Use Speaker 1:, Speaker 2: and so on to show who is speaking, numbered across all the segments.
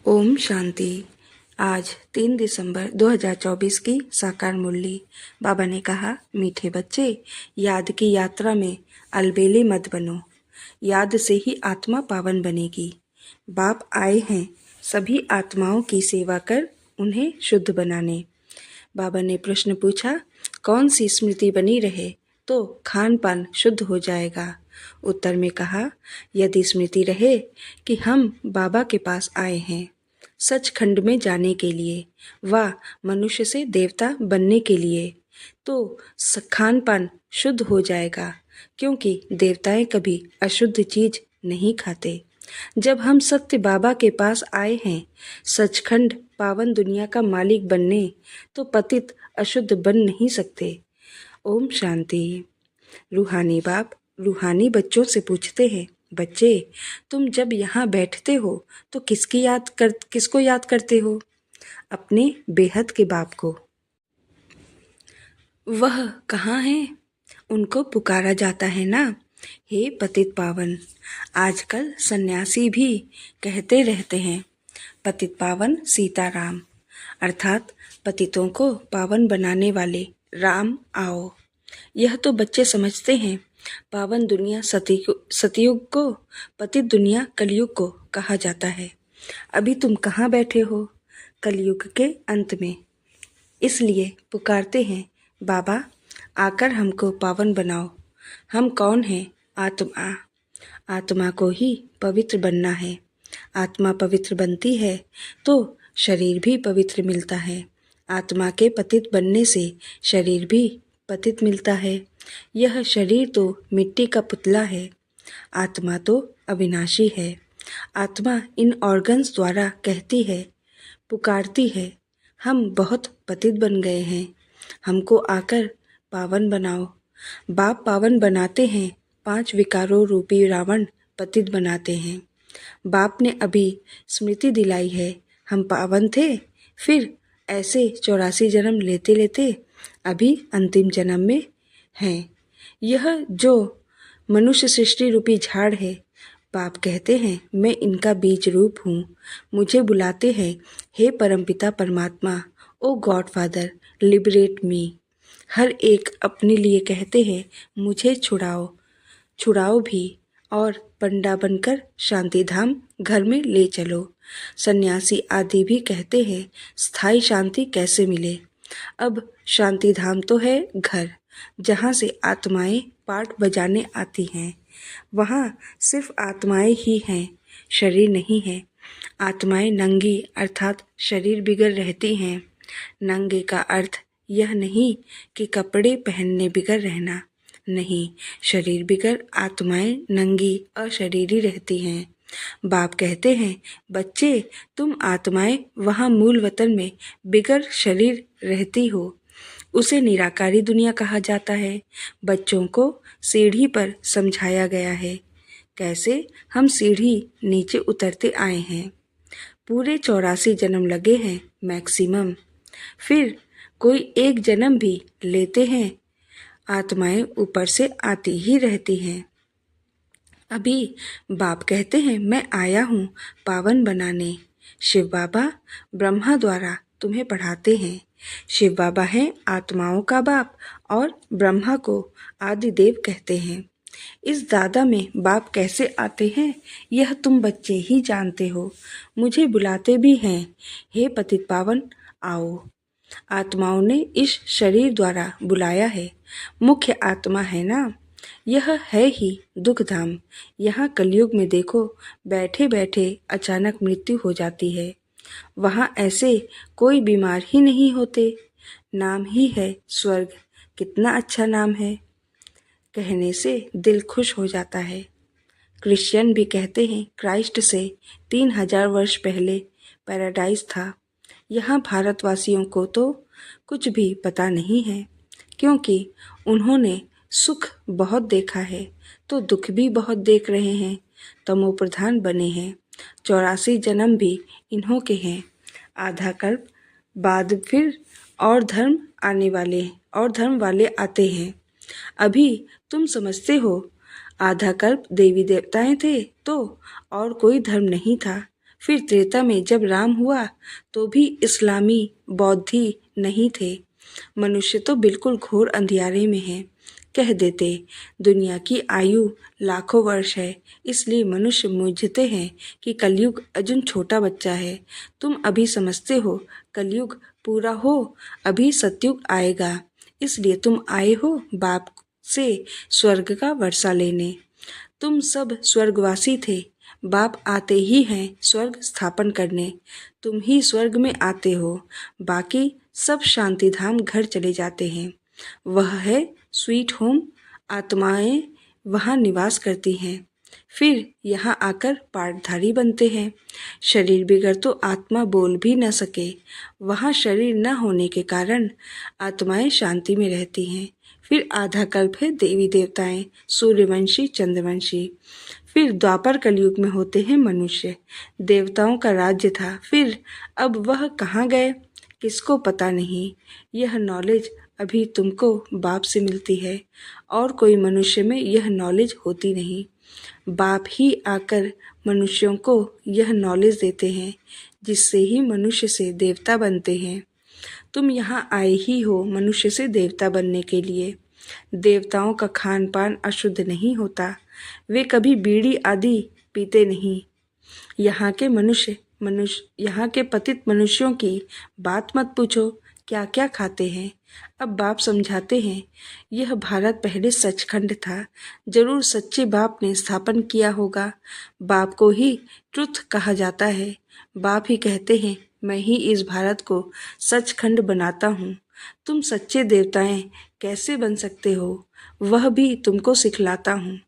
Speaker 1: ओम शांति। आज 3 दिसंबर 2024 की साकार मुरली। बाबा ने कहा, मीठे बच्चे, याद की यात्रा में अलबेले मत बनो। याद से ही आत्मा पावन बनेगी। बाप आए हैं सभी आत्माओं की सेवा कर उन्हें शुद्ध बनाने। बाबा ने प्रश्न पूछा, कौन सी स्मृति बनी रहे तो खान पान शुद्ध हो जाएगा। उत्तर में कहा, यदि स्मृति रहे कि हम बाबा के पास आए हैं सचखंड में जाने के लिए व मनुष्य से देवता बनने के लिए, तो खान पान शुद्ध हो जाएगा, क्योंकि देवताएं कभी अशुद्ध चीज नहीं खाते। जब हम सत्य बाबा के पास आए हैं सचखंड पावन दुनिया का मालिक बनने, तो पतित अशुद्ध बन नहीं सकते। ओम शांति। रूहानी बाप रूहानी बच्चों से पूछते हैं, बच्चे, तुम जब यहाँ बैठते हो तो किसको याद करते हो? अपने बेहद के बाप को। वह कहाँ है? उनको पुकारा जाता है ना, हे पतित पावन। आजकल सन्यासी भी कहते रहते हैं, पतित पावन सीताराम, अर्थात पतितों को पावन बनाने वाले राम आओ। यह तो बच्चे समझते हैं। पावन दुनिया सतयुग को, पतित दुनिया कलयुग को कहा जाता है। अभी तुम कहाँ बैठे हो? कलयुग के अंत में। इसलिए पुकारते हैं, बाबा आकर हमको पावन बनाओ। हम कौन हैं? आत्मा। आत्मा को ही पवित्र बनना है। आत्मा पवित्र बनती है तो शरीर भी पवित्र मिलता है। आत्मा के पतित बनने से शरीर भी पतित मिलता है। यह शरीर तो मिट्टी का पुतला है, आत्मा तो अविनाशी है। आत्मा इन ऑर्गन्स द्वारा कहती है, पुकारती है, हम बहुत पतित बन गए हैं, हमको आकर पावन बनाओ। बाप पावन बनाते हैं, 5 विकारों रूपी रावण पतित बनाते हैं। बाप ने अभी स्मृति दिलाई है, हम पावन थे, फिर ऐसे 84 जन्म लेते लेते अभी अंतिम जन्म में हैं। यह जो मनुष्य सृष्टि रूपी झाड़ है, बाप कहते हैं, मैं इनका बीज रूप हूँ। मुझे बुलाते हैं, हे परमपिता परमात्मा, ओ गॉड फादर, लिबरेट मी। हर एक अपने लिए कहते हैं, मुझे छुड़ाओ भी, और पंडा बनकर शांति धाम घर में ले चलो। सन्यासी आदि भी कहते हैं, स्थायी शांति कैसे मिले? अब शांति धाम तो है घर, जहाँ से आत्माएं पाठ बजाने आती हैं। वहाँ सिर्फ आत्माएं ही हैं, शरीर नहीं है। आत्माएं नंगी अर्थात शरीर बिगर रहती हैं। नंगे का अर्थ यह नहीं कि कपड़े पहनने बिगर रहना, नहीं, शरीर बिगर आत्माएं नंगी अशरीरी रहती हैं। बाप कहते हैं, बच्चे, तुम आत्माएं वहाँ मूल वतन में बिगर शरीर रहती हो, उसे निराकारी दुनिया कहा जाता है। बच्चों को सीढ़ी पर समझाया गया है, कैसे हम सीढ़ी नीचे उतरते आए हैं। पूरे 84 जन्म लगे हैं मैक्सिमम, फिर कोई एक जन्म भी लेते हैं, आत्माएं ऊपर से आती ही रहती हैं। अभी बाप कहते हैं, मैं आया हूँ पावन बनाने। शिव बाबा ब्रह्मा द्वारा तुम्हें पढ़ाते हैं। शिव बाबा हैं आत्माओं का बाप और ब्रह्मा को आदिदेव कहते हैं। इस दादा में बाप कैसे आते हैं यह तुम बच्चे ही जानते हो। मुझे बुलाते भी हैं, हे पतित पावन आओ। आत्माओं ने इस शरीर द्वारा बुलाया है। मुख्य आत्मा है ना, यह है ही दुख धाम। यहाँ कलयुग में देखो, बैठे बैठे अचानक मृत्यु हो जाती है। वहाँ ऐसे कोई बीमार ही नहीं होते। नाम ही है स्वर्ग, कितना अच्छा नाम है, कहने से दिल खुश हो जाता है। क्रिश्चियन भी कहते हैं, क्राइस्ट से 3000 वर्ष पहले पैराडाइज था। यहाँ भारतवासियों को तो कुछ भी पता नहीं है, क्योंकि उन्होंने सुख बहुत देखा है तो दुख भी बहुत देख रहे हैं। तमो प्रधान बने हैं। 84 जन्म भी इन्हों के हैं। आधा कल्प बाद फिर और धर्म वाले आते हैं। अभी तुम समझते हो, आधा कल्प देवी देवताएं थे तो और कोई धर्म नहीं था, फिर त्रेता में जब राम हुआ तो भी इस्लामी बौद्धि नहीं थे। मनुष्य तो बिल्कुल घोर अंधियारे में है। कह देते दुनिया की आयु लाखों वर्ष है, इसलिए मनुष्य मूझते हैं कि कलयुग अजून छोटा बच्चा है। तुम अभी समझते हो कलयुग पूरा हो, अभी सतयुग आएगा, इसलिए तुम आए हो बाप से स्वर्ग का वर्षा लेने। तुम सब स्वर्गवासी थे, बाप आते ही हैं स्वर्ग स्थापन करने। तुम ही स्वर्ग में आते हो, बाकी सब शांति धाम घर चले जाते हैं। वह है स्वीट होम, आत्माएं वहाँ निवास करती हैं, फिर यहाँ आकर पाठधारी बनते हैं। शरीर बिगड़ तो आत्मा बोल भी न सके, वहाँ शरीर न होने के कारण आत्माएं शांति में रहती हैं। फिर आधा कल्प है देवी देवताएं, सूर्यवंशी चंद्रवंशी। फिर द्वापर कलयुग में होते हैं मनुष्य। देवताओं का राज्य था, फिर अब वह कहाँ गए किसको पता नहीं। यह नॉलेज अभी तुमको बाप से मिलती है, और कोई मनुष्य में यह नॉलेज होती नहीं। बाप ही आकर मनुष्यों को यह नॉलेज देते हैं, जिससे ही मनुष्य से देवता बनते हैं। तुम यहाँ आए ही हो मनुष्य से देवता बनने के लिए। देवताओं का खान पान अशुद्ध नहीं होता, वे कभी बीड़ी आदि पीते नहीं। यहाँ के पतित मनुष्यों की बात मत पूछो, क्या क्या खाते हैं। अब बाप समझाते हैं, यह भारत पहले सचखंड था, जरूर सच्चे बाप ने स्थापन किया होगा। बाप को ही ट्रुथ कहा जाता है। बाप ही कहते हैं, मैं ही इस भारत को सचखंड बनाता हूँ। तुम सच्चे देवताएं कैसे बन सकते हो, वह भी तुमको सिखलाता हूँ।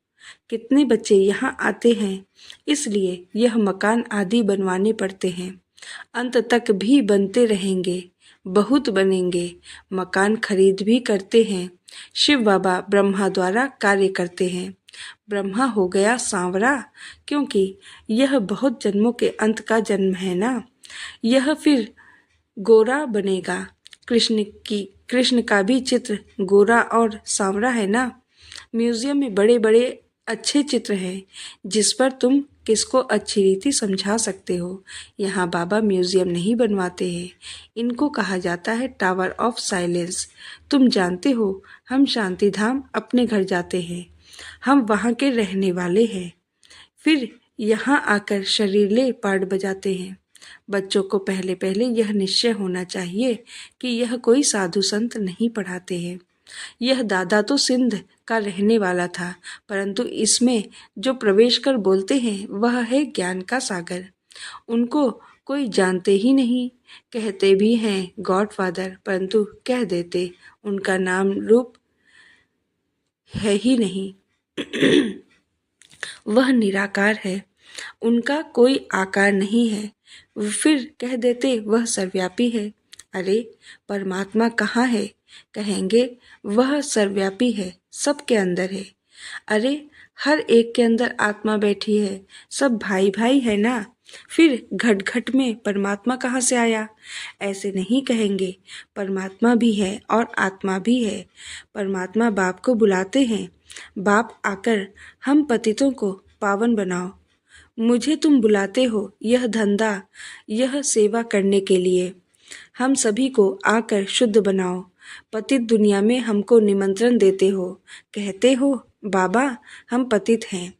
Speaker 1: कितने बच्चे यहाँ आते हैं, इसलिए यह मकान आदि बनवाने पड़ते हैं। अंत तक भी बनते रहेंगे, बहुत बनेंगे। मकान खरीद भी करते हैं। शिव बाबा ब्रह्मा द्वारा कार्य करते हैं। ब्रह्मा हो गया सांवरा, क्योंकि यह बहुत जन्मों के अंत का जन्म है ना। यह फिर गोरा बनेगा। कृष्ण का भी चित्र गोरा और सांवरा है ना। म्यूजियम में बड़े बड़े अच्छे चित्र हैं, जिस पर तुम किसको अच्छी रीति समझा सकते हो। यहाँ बाबा म्यूजियम नहीं बनवाते हैं, इनको कहा जाता है टावर ऑफ साइलेंस। तुम जानते हो, हम शांति धाम अपने घर जाते हैं, हम वहाँ के रहने वाले हैं, फिर यहाँ आकर शरीरले पाठ बजाते हैं। बच्चों को पहले पहले यह निश्चय होना चाहिए कि यह कोई साधु संत नहीं पढ़ाते हैं। यह दादा तो सिंध का रहने वाला था, परंतु इसमें जो प्रवेश कर बोलते हैं वह है ज्ञान का सागर। उनको कोई जानते ही नहीं, कहते भी हैं गॉडफादर, परंतु कह देते उनका नाम रूप है ही नहीं। वह निराकार है, उनका कोई आकार नहीं है। फिर कह देते वह सर्वव्यापी है। अरे परमात्मा कहाँ है, कहेंगे वह सर्वव्यापी है, सबके अंदर है। अरे हर एक के अंदर आत्मा बैठी है, सब भाई भाई है ना। फिर घट घट में परमात्मा कहाँ से आया, ऐसे नहीं कहेंगे। परमात्मा भी है और आत्मा भी है। परमात्मा बाप को बुलाते हैं, बाप आकर हम पतितों को पावन बनाओ। मुझे तुम बुलाते हो यह धंधा, यह सेवा करने के लिए। हम सभी को आकर शुद्ध बनाओ। पतित दुनिया में हमको निमंत्रण देते हो, कहते हो बाबा हम पतित हैं।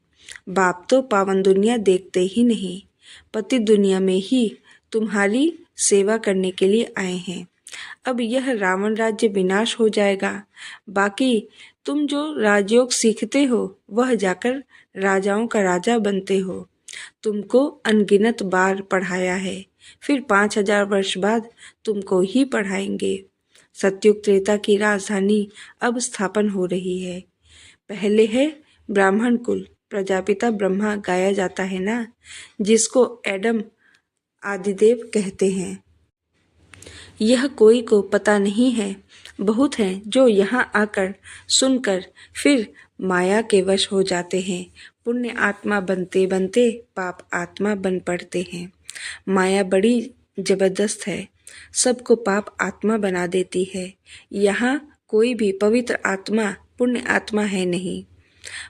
Speaker 1: बाप तो पावन दुनिया देखते ही नहीं, पतित दुनिया में ही तुम्हारी सेवा करने के लिए आए हैं। अब यह रावण राज्य विनाश हो जाएगा, बाकी तुम जो राजयोग सीखते हो वह जाकर राजाओं का राजा बनते हो। तुमको अनगिनत बार पढ़ाया है, फिर 5000 वर्ष बाद तुमको ही पढ़ाएंगे। सतयुग त्रेता की राजधानी अब स्थापन हो रही है। पहले है ब्राह्मण कुल, प्रजापिता ब्रह्मा गाया जाता है ना, जिसको एडम आदिदेव कहते हैं। यह कोई को पता नहीं है, बहुत हैं जो यहाँ आकर सुनकर फिर माया के वश हो जाते हैं। पुण्य आत्मा बनते बनते पाप आत्मा बन पड़ते हैं। माया बड़ी जबरदस्त है, सबको पाप आत्मा बना देती है। यहाँ कोई भी पवित्र आत्मा पुण्य आत्मा है नहीं।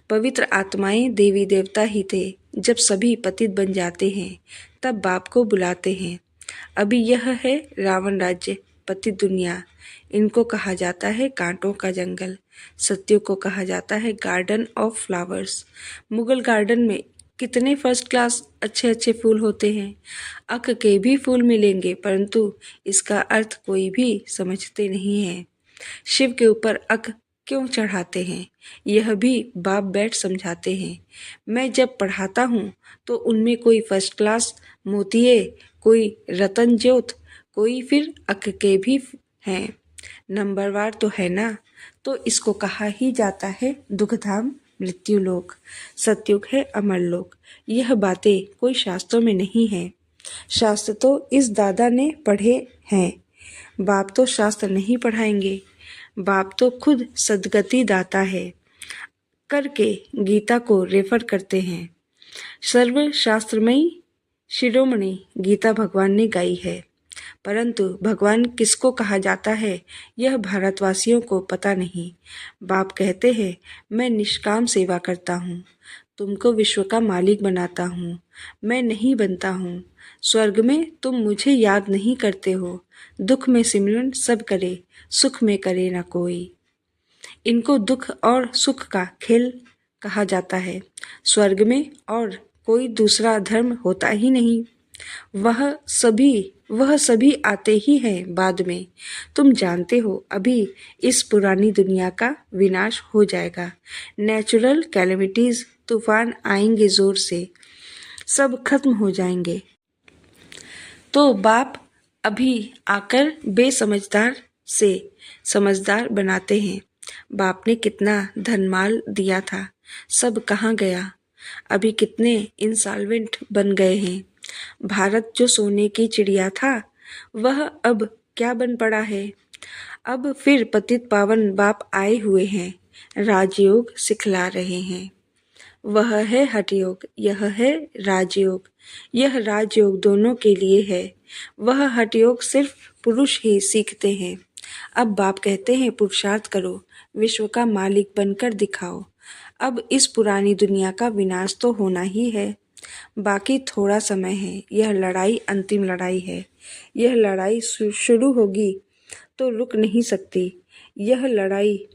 Speaker 1: पवित्र आत्माएं देवी देवता ही थे। जब सभी पतित बन जाते हैं तब बाप को बुलाते हैं। अभी यह है रावण राज्य, पतित दुनिया। इनको कहा जाता है कांटों का जंगल। सत्युग को कहा जाता है garden of flowers. Mughal garden में कितने फर्स्ट क्लास अच्छे अच्छे फूल होते हैं। अक के भी फूल मिलेंगे, परंतु इसका अर्थ कोई भी समझते नहीं है। शिव के ऊपर अक क्यों चढ़ाते हैं, यह भी बाप बैठ समझाते हैं। मैं जब पढ़ाता हूँ तो उनमें कोई फर्स्ट क्लास मोतिये, कोई रतन ज्योत, कोई फिर अक के भी हैं। नंबरवार तो है ना, तो इसको कहा ही जाता है दुखधाम मृत्युलोक। सतयुग है अमरलोक। यह बातें कोई शास्त्रों में नहीं है। शास्त्र तो इस दादा ने पढ़े हैं, बाप तो शास्त्र नहीं पढ़ाएंगे। बाप तो खुद सद्गति दाता है करके गीता को रेफर करते हैं। सर्व शास्त्रमयी शिरोमणि गीता भगवान ने गाई है, परंतु भगवान किसको कहा जाता है यह भारतवासियों को पता नहीं। बाप कहते हैं, मैं निष्काम सेवा करता हूँ, तुमको विश्व का मालिक बनाता हूँ, मैं नहीं बनता हूँ। स्वर्ग में तुम मुझे याद नहीं करते हो। दुख में सिमरन सब करे, सुख में करे ना कोई। इनको दुख और सुख का खेल कहा जाता है। स्वर्ग में और कोई दूसरा धर्म होता ही नहीं। वह सभी आते ही हैं बाद में। तुम जानते हो अभी इस पुरानी दुनिया का विनाश हो जाएगा। नेचुरल कैलेमिटीज, तूफान आएंगे जोर से, सब खत्म हो जाएंगे। तो बाप अभी आकर बेसमझदार से समझदार बनाते हैं। बाप ने कितना धनमाल दिया था, सब कहाँ गया। अभी कितने इंसॉल्वेंट बन गए हैं। भारत जो सोने की चिड़िया था, वह अब क्या बन पड़ा है। अब फिर पतित पावन बाप आए हुए हैं, राजयोग सिखला रहे हैं। वह है हठयोग, यह है राजयोग। यह राजयोग दोनों के लिए है। वह हठयोग सिर्फ पुरुष ही सीखते हैं। अब बाप कहते हैं पुरुषार्थ करो, विश्व का मालिक बनकर दिखाओ। अब इस पुरानी दुनिया का विनाश तो होना ही है, बाकी थोड़ा समय है। यह लड़ाई अंतिम लड़ाई है। यह लड़ाई शुरू होगी तो रुक नहीं सकती। यह लड़ाई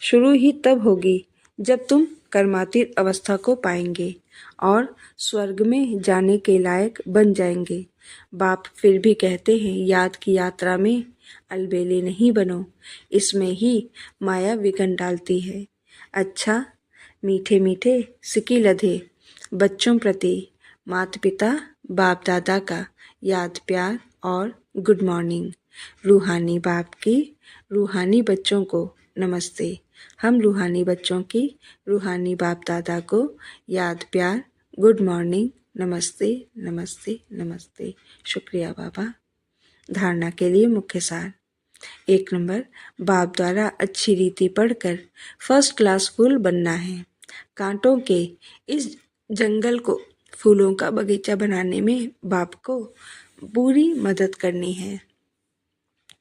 Speaker 1: शुरू ही तब होगी जब तुम कर्मातीत अवस्था को पाएंगे और स्वर्ग में जाने के लायक बन जाएंगे। बाप फिर भी कहते हैं, याद की यात्रा में अलबेले नहीं बनो, इसमें ही माया विघन डालती है। अच्छा, मीठे मीठे सिकी लधे बच्चों प्रति माता पिता बाप दादा का याद प्यार और गुड मॉर्निंग। रूहानी बाप की रूहानी बच्चों को नमस्ते। हम रूहानी बच्चों की रूहानी बाप दादा को याद प्यार, गुड मॉर्निंग, नमस्ते नमस्ते नमस्ते। शुक्रिया बाबा। धारणा के लिए मुख्य सार। 1 नंबर, बाप द्वारा अच्छी रीति पढ़कर फर्स्ट क्लास फूल बनना है। कांटों के इस जंगल को फूलों का बगीचा बनाने में बाप को पूरी मदद करनी है।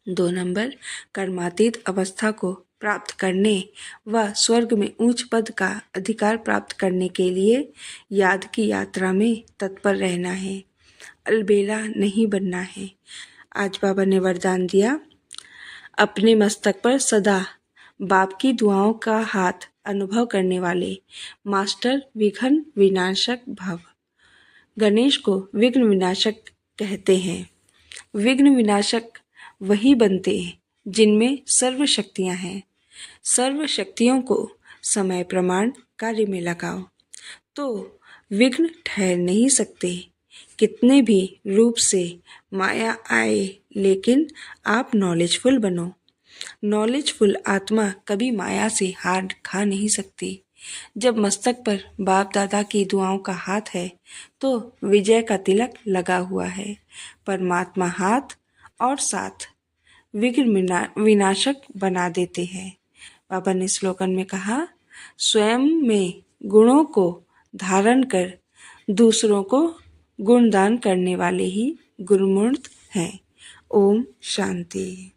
Speaker 1: 2 नंबर, कर्मातीत अवस्था को प्राप्त करने व स्वर्ग में उच्च पद का अधिकार प्राप्त करने के लिए याद की यात्रा में तत्पर रहना है, अलबेला नहीं बनना है। आज बाबा ने वरदान दिया, अपने मस्तक पर सदा बाप की दुआओं का हाथ अनुभव करने वाले मास्टर विघ्न विनाशक भव। गणेश को विघ्न विनाशक कहते हैं। विघ्न विनाशक वही बनते हैं जिनमें सर्व शक्तियाँ हैं। सर्व शक्तियों को समय प्रमाण कार्य में लगाओ तो विघ्न ठहर नहीं सकते। कितने भी रूप से माया आए, लेकिन आप नॉलेजफुल बनो। नॉलेजफुल आत्मा कभी माया से हार खा नहीं सकती। जब मस्तक पर बाप दादा की दुआओं का हाथ है तो विजय का तिलक लगा हुआ है। परमात्मा हाथ और साथ विघ्न विनाशक बना देते हैं। बाबा ने स्लोगन में कहा, स्वयं में गुणों को धारण कर दूसरों को गुणदान करने वाले ही गुरुमूर्त हैं। ओम शांति।